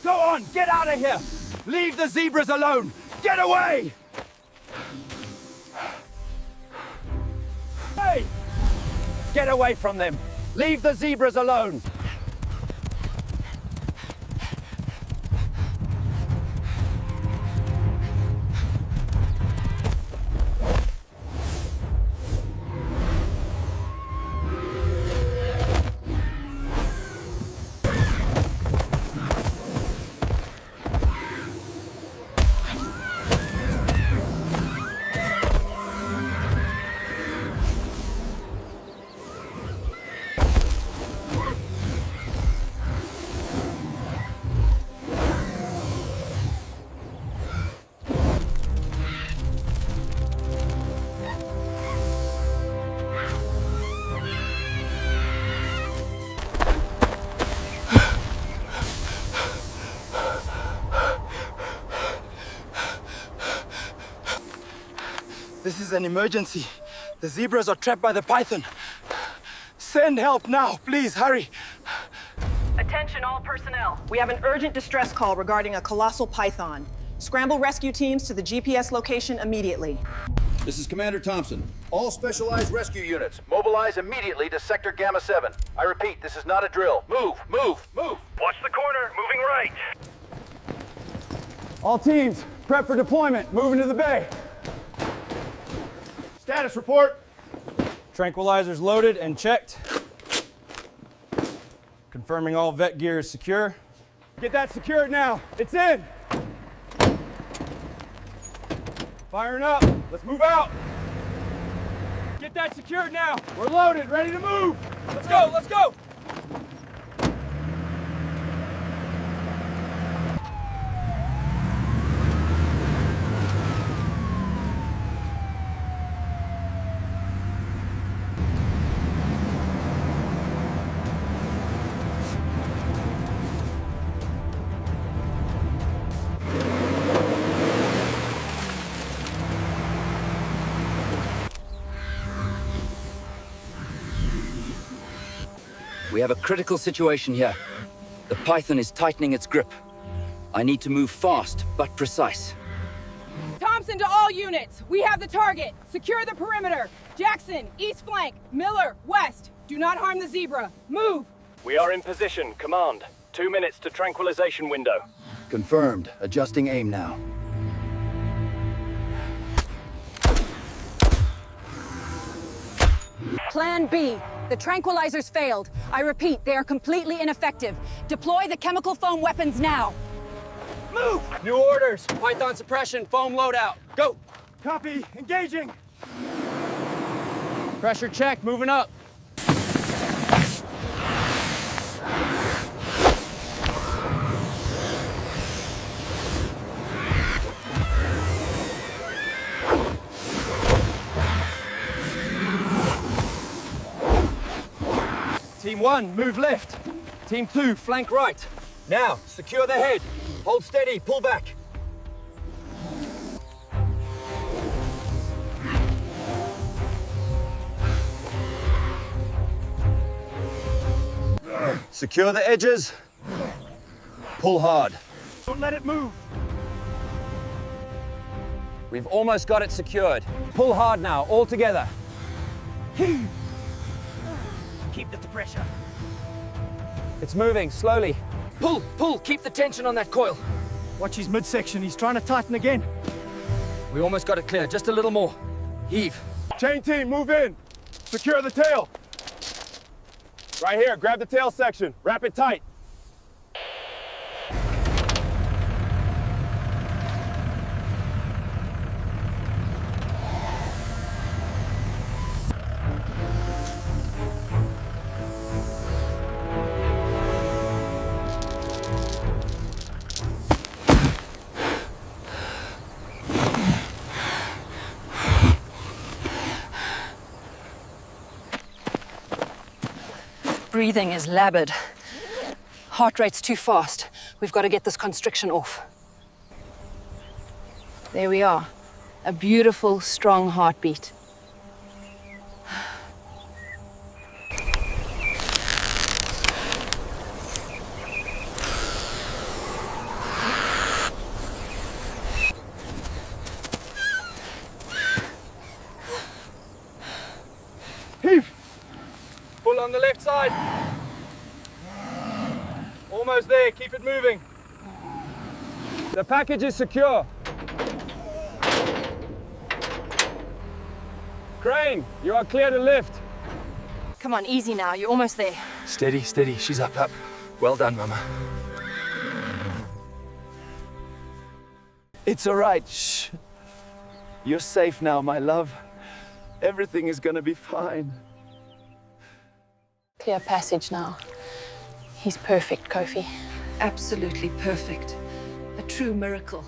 Go on, get out of here! Leave the zebras alone! Get away! Hey! Get away from them! Leave the zebras alone! This is an emergency. The zebras are trapped by the python. Send help now, please, hurry. Attention all personnel. We have an urgent distress call regarding a colossal python. Scramble rescue teams to the GPS location immediately. This is Commander Thompson. All specialized rescue units, mobilize immediately to Sector Gamma 7. I repeat, this is not a drill. Move, move, move! Watch the corner, moving right. All teams, prep for deployment. Moving to the bay. Status report. Tranquilizers loaded and checked. Confirming all vet gear is secure. Get that secured now. It's in. Firing up. Let's move out. Get that secured now. We're loaded, ready to move. Let's go, let's go. We have a critical situation here. The python is tightening its grip. I need to move fast, but precise. Thompson to all units. We have the target. Secure the perimeter. Jackson, east flank. Miller, west. Do not harm the zebra. Move. We are in position, command. 2 minutes to tranquilization window. Confirmed. Adjusting aim now. Plan B. The tranquilizers failed. I repeat, they are completely ineffective. Deploy the chemical foam weapons now. Move! New orders. Python suppression, foam loadout. Go. Copy. Engaging. Pressure check, moving up. Team 1, move left. Team 2, flank right. Now, secure the head. Hold steady, pull back. Secure the edges. Pull hard. Don't let it move. We've almost got it secured. Pull hard now, all together. Keep the pressure. It's moving, slowly. Pull, pull, keep the tension on that coil. Watch his midsection, he's trying to tighten again. We almost got it clear, just a little more. Heave. Chain team, move in. Secure the tail. Right here, grab the tail section. Wrap it tight. Breathing is labored. Heart rate's too fast. We've got to get this constriction off. There we are. A beautiful, strong heartbeat. side. Almost there, keep it moving. The package is secure. Crane, you are clear to lift. Come on, easy now. You're almost there. Steady, steady. She's up, up. Well done, Mama. It's all right. Shh. You're safe now, my love. Everything is gonna be fine. Clear passage now. He's perfect, Kofi. Absolutely perfect. A true miracle.